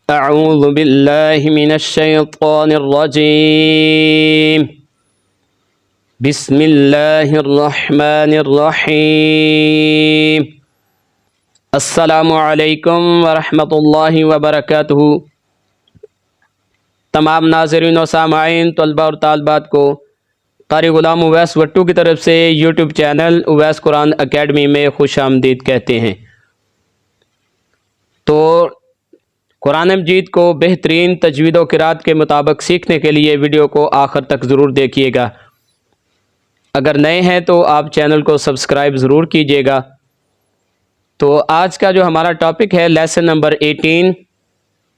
اعوذ باللہ من الشیطان الرجیم بسم اللہ الرحمن الرحیم السلام علیکم ورحمۃ اللہ وبرکاتہ۔ تمام ناظرین و سامعین، طلباء اور طالبات کو قاری غلام اویس وٹو کی طرف سے یوٹیوب چینل اویس قرآن اکیڈمی میں خوش آمدید کہتے ہیں۔ تو قرآن مجید کو بہترین تجوید و قرات کے مطابق سیکھنے کے لیے ویڈیو کو آخر تک ضرور دیکھیے گا۔ اگر نئے ہیں تو آپ چینل کو سبسکرائب ضرور کیجیے گا۔ تو آج کا جو ہمارا ٹاپک ہے لیسن نمبر 18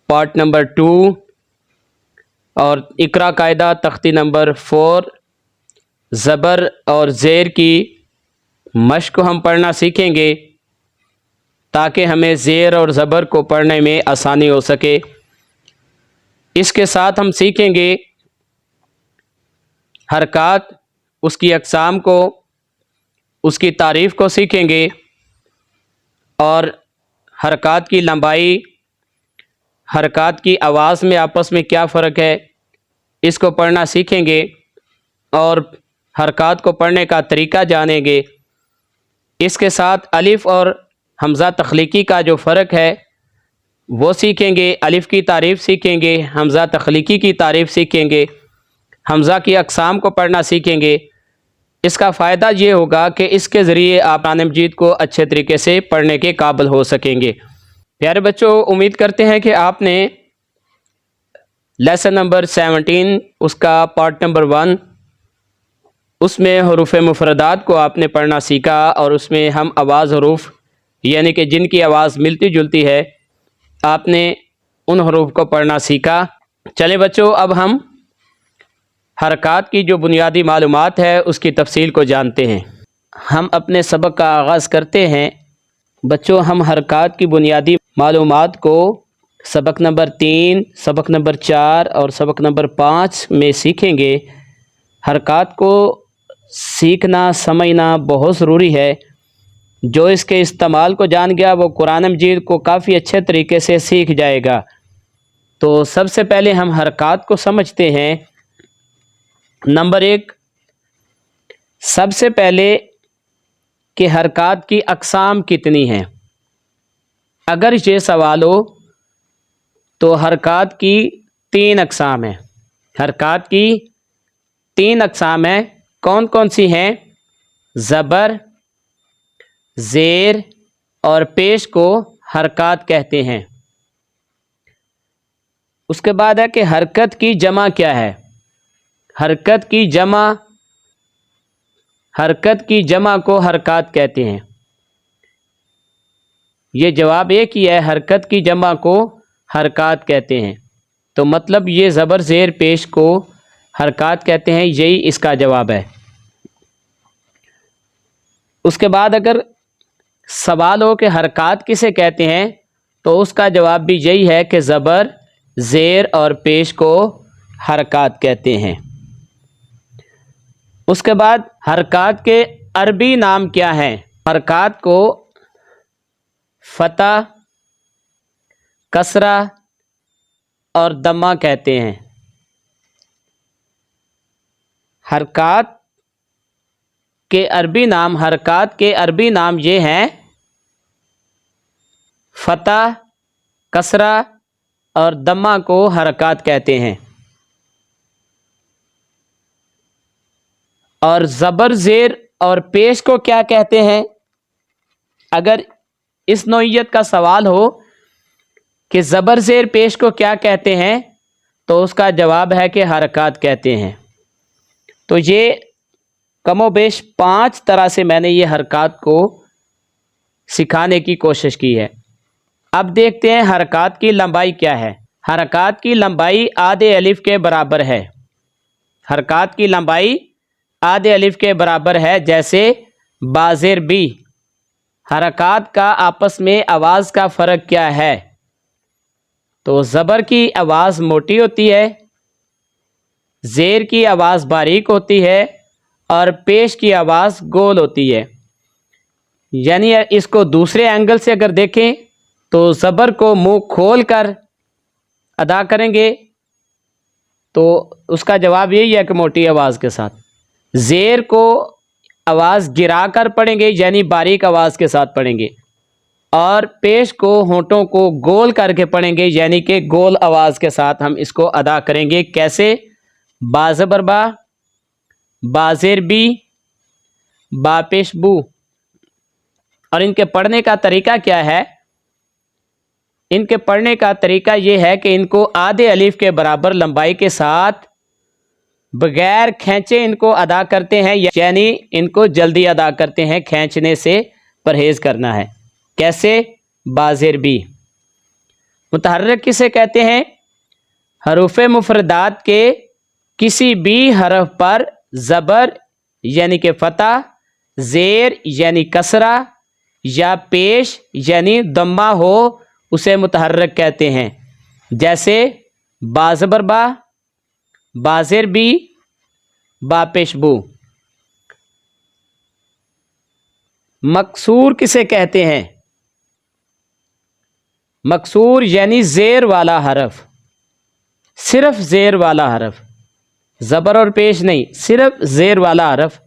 پارٹ نمبر 2 اور اقرا قاعدہ تختی نمبر 4 زبر اور زیر کی مشق ہم پڑھنا سیکھیں گے تاکہ ہمیں زیر اور زبر کو پڑھنے میں آسانی ہو سکے۔ اس کے ساتھ ہم سیکھیں گے حرکات، اس کی اقسام کو، اس کی تعریف کو سیکھیں گے اور حرکات کی لمبائی، حرکات کی آواز میں آپس میں کیا فرق ہے، اس کو پڑھنا سیکھیں گے اور حرکات کو پڑھنے کا طریقہ جانیں گے۔ اس کے ساتھ الف اور حمزہ تخلیقی کا جو فرق ہے وہ سیکھیں گے، الف کی تعریف سیکھیں گے، حمزہ تخلیقی کی تعریف سیکھیں گے، حمزہ کی اقسام کو پڑھنا سیکھیں گے۔ اس کا فائدہ یہ ہوگا کہ اس کے ذریعے آپ قرآن مجید کو اچھے طریقے سے پڑھنے کے قابل ہو سکیں گے۔ پیارے بچوں، امید کرتے ہیں کہ آپ نے لیسن نمبر 17 اس کا پارٹ نمبر 1 اس میں حروف مفردات کو آپ نے پڑھنا سیکھا اور اس میں ہم آواز حروف یعنی کہ جن کی آواز ملتی جلتی ہے آپ نے ان حروف کو پڑھنا سیکھا۔ چلیں بچوں، اب ہم حرکات کی جو بنیادی معلومات ہے اس کی تفصیل کو جانتے ہیں۔ ہم اپنے سبق کا آغاز کرتے ہیں۔ بچوں، ہم حرکات کی بنیادی معلومات کو سبق نمبر 3، سبق نمبر 4 اور سبق نمبر 5 میں سیکھیں گے۔ حرکات کو سیکھنا سمجھنا بہت ضروری ہے۔ جو اس کے استعمال کو جان گیا وہ قرآن مجید کو کافی اچھے طریقے سے سیکھ جائے گا۔ تو سب سے پہلے ہم حرکات کو سمجھتے ہیں۔ نمبر 1، سب سے پہلے کہ حرکات کی اقسام کتنی ہیں۔ اگر یہ سوال ہو تو حرکات کی 3 اقسام ہیں۔ حرکات کی 3 اقسام ہیں۔ کون کون سی ہیں؟ زبر، زیر اور پیش کو حرکات کہتے ہیں۔ اس کے بعد ہے کہ حرکت کی جمع کیا ہے۔ حرکت کی جمع کو حرکات کہتے ہیں۔ یہ جواب ایک ہی ہے، حرکت کی جمع کو حرکات کہتے ہیں۔ تو مطلب یہ زبر زیر پیش کو حرکات کہتے ہیں، یہی اس کا جواب ہے۔ اس کے بعد اگر سوال ہو کہ حرکات کسے کہتے ہیں تو اس کا جواب بھی یہی ہے کہ زبر زیر اور پیش کو حرکات کہتے ہیں۔ اس کے بعد حرکات کے عربی نام کیا ہیں۔ حرکات کو فتح، کسرہ اور دمہ کہتے ہیں۔ حرکات کے عربی نام یہ ہیں فتح، کسرہ اور دمہ کو حرکات کہتے ہیں۔ اور زبر زیر اور پیش کو کیا کہتے ہیں؟ اگر اس نوعیت کا سوال ہو کہ زبر زیر پیش کو کیا کہتے ہیں تو اس کا جواب ہے کہ حرکات کہتے ہیں۔ تو یہ کم و بیش 5 طرح سے میں نے یہ حرکات کو سکھانے کی کوشش کی ہے۔ اب دیکھتے ہیں حرکات کی لمبائی کیا ہے۔ حرکات کی لمبائی آدھے الف کے برابر ہے۔ حرکات کی لمبائی آدھے الف کے برابر ہے، جیسے با زیر بی۔ حرکات کا آپس میں آواز کا فرق کیا ہے؟ تو زبر کی آواز موٹی ہوتی ہے، زیر کی آواز باریک ہوتی ہے اور پیش کی آواز گول ہوتی ہے۔ یعنی اس کو دوسرے اینگل سے اگر دیکھیں تو زبر کو منہ کھول کر ادا کریں گے تو اس کا جواب یہی ہے کہ موٹی آواز کے ساتھ۔ زیر کو آواز گرا کر پڑھیں گے یعنی باریک آواز کے ساتھ پڑھیں گے، اور پیش کو ہونٹوں کو گول کر کے پڑھیں گے یعنی کہ گول آواز کے ساتھ ہم اس کو ادا کریں گے۔ کیسے؟ با زبر با، با زیر بی، با پیش بو۔ اور ان کے پڑھنے کا طریقہ کیا ہے؟ ان کے پڑھنے کا طریقہ یہ ہے کہ ان کو آدھے الف کے برابر لمبائی کے ساتھ بغیر کھینچے ان کو ادا کرتے ہیں، یعنی ان کو جلدی ادا کرتے ہیں، کھینچنے سے پرہیز کرنا ہے۔ کیسے؟ با زیر بی۔ متحرک کسے کہتے ہیں؟ حروف مفردات کے کسی بھی حرف پر زبر یعنی کہ فتح، زیر یعنی کسرہ یا پیش یعنی ضمہ ہو اسے متحرک کہتے ہیں۔ جیسے با زبر با، با زیر بی، با پیش بو۔ مکسور کسے کہتے ہیں؟ مکسور یعنی زیر والا حرف، صرف زیر والا حرف، زبر اور پیش نہیں، صرف زیر والا حرف۔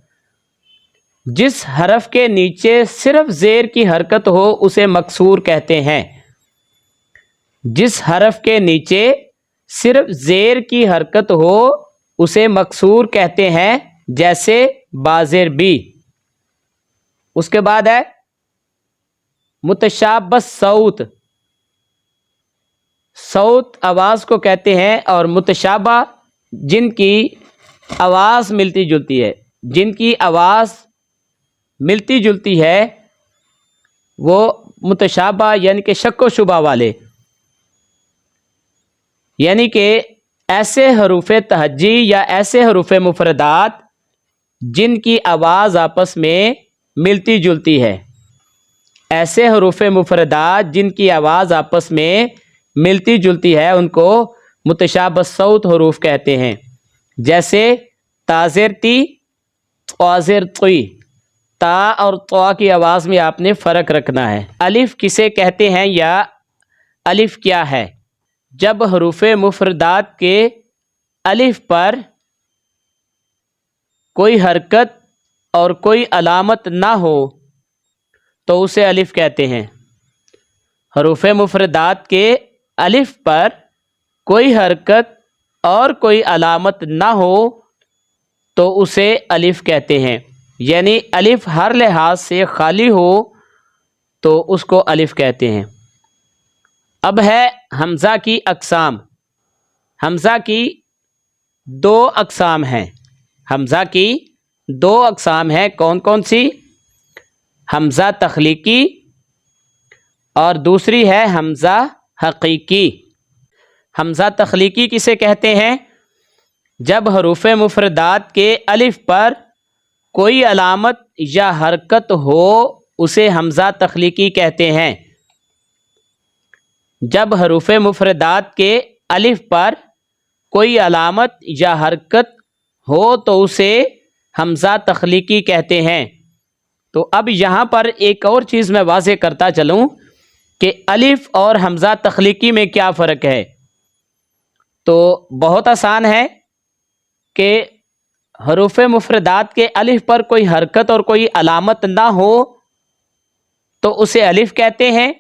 جس حرف کے نیچے صرف زیر کی حرکت ہو اسے مکسور کہتے ہیں۔ جس حرف کے نیچے صرف زیر کی حرکت ہو اسے مکسور کہتے ہیں، جیسے با زیر بی۔ اس کے بعد ہے متشابہ صوت۔ صوت آواز کو کہتے ہیں، اور متشابہ جن کی آواز ملتی جلتی ہے، جن کی آواز ملتی جلتی ہے وہ متشابہ یعنی کہ شک و شبہ والے، یعنی کہ ایسے حروف تہجی یا ایسے حروف مفردات جن کی آواز آپس میں ملتی جلتی ہے، ایسے حروف مفردات جن کی آواز آپس میں ملتی جلتی ہے ان کو متشابہ صوت حروف کہتے ہیں۔ جیسے تا زیر تی، طا زیر طی۔ تا اور طا کی آواز میں آپ نے فرق رکھنا ہے۔ الف کسے کہتے ہیں یا الف کیا ہے؟ جب حروف مفردات کے الف پر کوئی حرکت اور کوئی علامت نہ ہو تو اسے الف کہتے ہیں۔ حروف مفردات کے الف پر کوئی حرکت اور کوئی علامت نہ ہو تو اسے الف کہتے ہیں، یعنی الف ہر لحاظ سے خالی ہو تو اس کو الف کہتے ہیں۔ اب ہے حمزہ کی اقسام۔ حمزہ کی دو اقسام ہیں۔ حمزہ کی دو اقسام ہیں، کون کون سی؟ حمزہ تخلیقی اور دوسری ہے حمزہ حقیقی۔ حمزہ تخلیقی کسے کہتے ہیں؟ جب حروف مفردات کے الف پر کوئی علامت یا حرکت ہو اسے حمزہ تخلیقی کہتے ہیں۔ جب حروف مفردات کے الف پر کوئی علامت یا حرکت ہو تو اسے حمزہ تخلیقی کہتے ہیں۔ تو اب یہاں پر ایک اور چیز میں واضح کرتا چلوں کہ الف اور حمزہ تخلیقی میں کیا فرق ہے۔ تو بہت آسان ہے کہ حروف مفردات کے الف پر کوئی حرکت اور کوئی علامت نہ ہو تو اسے الف کہتے ہیں،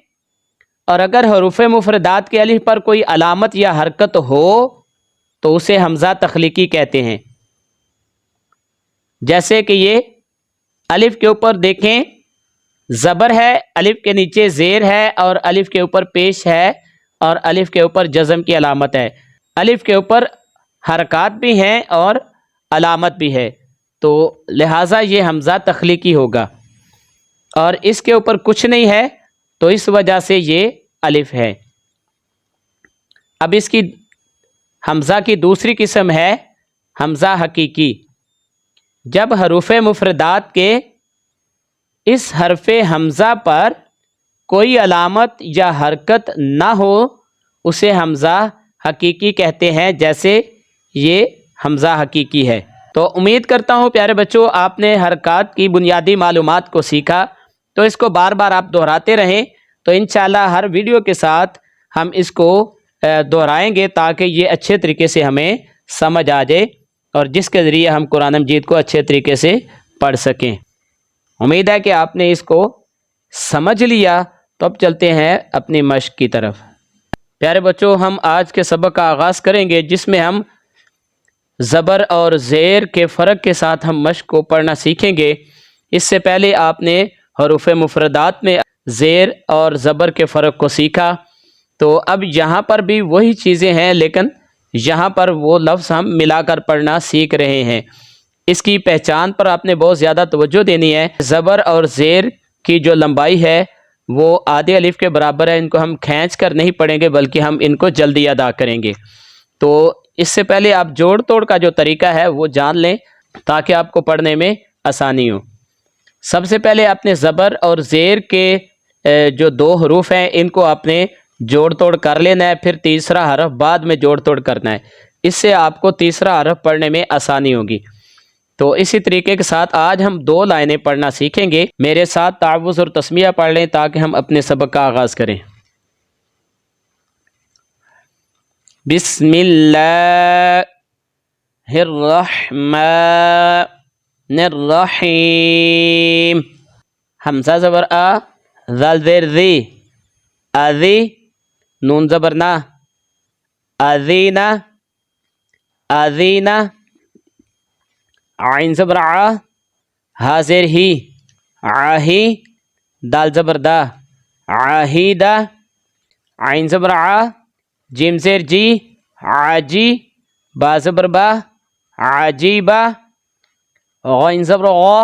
اور اگر حروف مفردات کے الف پر کوئی علامت یا حرکت ہو تو اسے حمزہ تخلیقی کہتے ہیں۔ جیسے کہ یہ الف کے اوپر دیکھیں زبر ہے، الف کے نیچے زیر ہے، اور الف کے اوپر پیش ہے، اور الف کے اوپر جزم کی علامت ہے۔ الف کے اوپر حرکات بھی ہیں اور علامت بھی ہے، تو لہٰذا یہ حمزہ تخلیقی ہوگا، اور اس کے اوپر کچھ نہیں ہے تو اس وجہ سے یہ الف ہے۔ اب اس کی حمزہ کی دوسری قسم ہے حمزہ حقیقی۔ جب حروف مفردات کے اس حرف حمزہ پر کوئی علامت یا حرکت نہ ہو اسے حمزہ حقیقی کہتے ہیں، جیسے یہ حمزہ حقیقی ہے۔ تو امید کرتا ہوں پیارے بچوں آپ نے حرکات کی بنیادی معلومات کو سیکھا، تو اس کو بار بار آپ دہراتے رہیں، تو انشاءاللہ ہر ویڈیو کے ساتھ ہم اس کو دہرائیں گے تاکہ یہ اچھے طریقے سے ہمیں سمجھ آ جائے اور جس کے ذریعے ہم قرآن مجید کو اچھے طریقے سے پڑھ سکیں۔ امید ہے کہ آپ نے اس کو سمجھ لیا، تو اب چلتے ہیں اپنی مشق کی طرف۔ پیارے بچوں، ہم آج کے سبق کا آغاز کریں گے جس میں ہم زبر اور زیر کے فرق کے ساتھ ہم مشق کو پڑھنا سیکھیں گے۔ اس سے پہلے آپ نے حروف مفردات میں زیر اور زبر کے فرق کو سیکھا، تو اب یہاں پر بھی وہی چیزیں ہیں، لیکن یہاں پر وہ لفظ ہم ملا کر پڑھنا سیکھ رہے ہیں۔ اس کی پہچان پر آپ نے بہت زیادہ توجہ دینی ہے۔ زبر اور زیر کی جو لمبائی ہے وہ آدھے الف کے برابر ہے، ان کو ہم کھینچ کر نہیں پڑھیں گے بلکہ ہم ان کو جلدی ادا کریں گے۔ تو اس سے پہلے آپ جوڑ توڑ کا جو طریقہ ہے وہ جان لیں تاکہ آپ کو پڑھنے میں آسانی ہو۔ سب سے پہلے آپ نے زبر اور زیر کے جو دو حروف ہیں ان کو آپ نے جوڑ توڑ کر لینا ہے، پھر تیسرا حرف بعد میں جوڑ توڑ کرنا ہے۔ اس سے آپ کو تیسرا حرف پڑھنے میں آسانی ہوگی۔ تو اسی طریقے کے ساتھ آج ہم 2 لائنیں پڑھنا سیکھیں گے۔ میرے ساتھ تعوذ اور تسمیہ پڑھ لیں تاکہ ہم اپنے سبق کا آغاز کریں۔ بسم اللہ الرحمن الرحیم۔ حمزہ زبر آ، ذال زیر ذی، اذی، نون زبر نا، اذینا، اذینا، عین زبر ع، ہا زیر ہی، عاہی، دال زبر دا، عاہیدہ، عین زبر ع، جیم زیر جی، عاجی، با زبر با، عاجیبہ، غین زبر غا،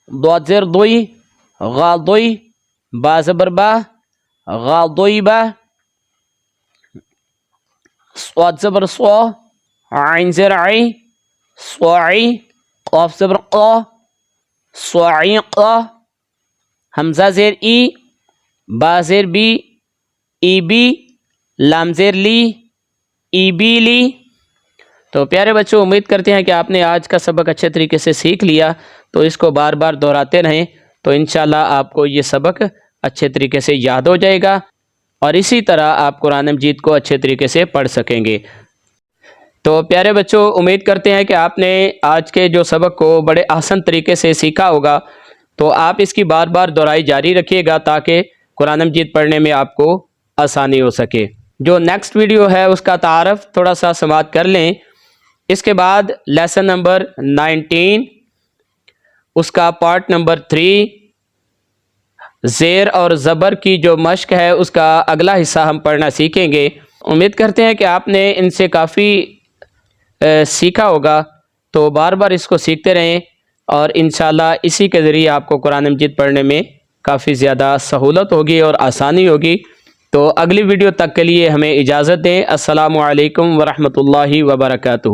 ضاد زیر ضوی، غاضی، با زبر با، غاضیبہ، صاد زبر صا، عین زیر عی، صاعی، قاف زبر قا، صاعقہ، حمزہ زیر ای، با زیر بی، ای بی، لام زیر لی، ای بی لی۔ تو پیارے بچوں، امید کرتے ہیں کہ آپ نے آج کا سبق اچھے طریقے سے سیکھ لیا، تو اس کو بار بار دہراتے رہیں تو انشاءاللہ آپ کو یہ سبق اچھے طریقے سے یاد ہو جائے گا اور اسی طرح آپ قرآن مجید کو اچھے طریقے سے پڑھ سکیں گے۔ تو پیارے بچوں، امید کرتے ہیں کہ آپ نے آج کے جو سبق کو بڑے آسان طریقے سے سیکھا ہوگا، تو آپ اس کی بار بار دہرائی جاری رکھیے گا تاکہ قرآن مجید پڑھنے میں آپ کو آسانی ہو سکے۔ جو نیکسٹ ویڈیو ہے اس کا تعارف تھوڑا سا سماعت کر لیں۔ اس کے بعد لیسن نمبر 19، اس کا پارٹ نمبر 3، زیر اور زبر کی جو مشق ہے اس کا اگلا حصہ ہم پڑھنا سیکھیں گے۔ امید کرتے ہیں کہ آپ نے ان سے کافی سیکھا ہوگا، تو بار بار اس کو سیکھتے رہیں اور انشاءاللہ اسی کے ذریعے آپ کو قرآن مجید پڑھنے میں کافی زیادہ سہولت ہوگی اور آسانی ہوگی۔ تو اگلی ویڈیو تک کے لیے ہمیں اجازت دیں۔ السلام علیکم ورحمۃ اللہ وبرکاتہ۔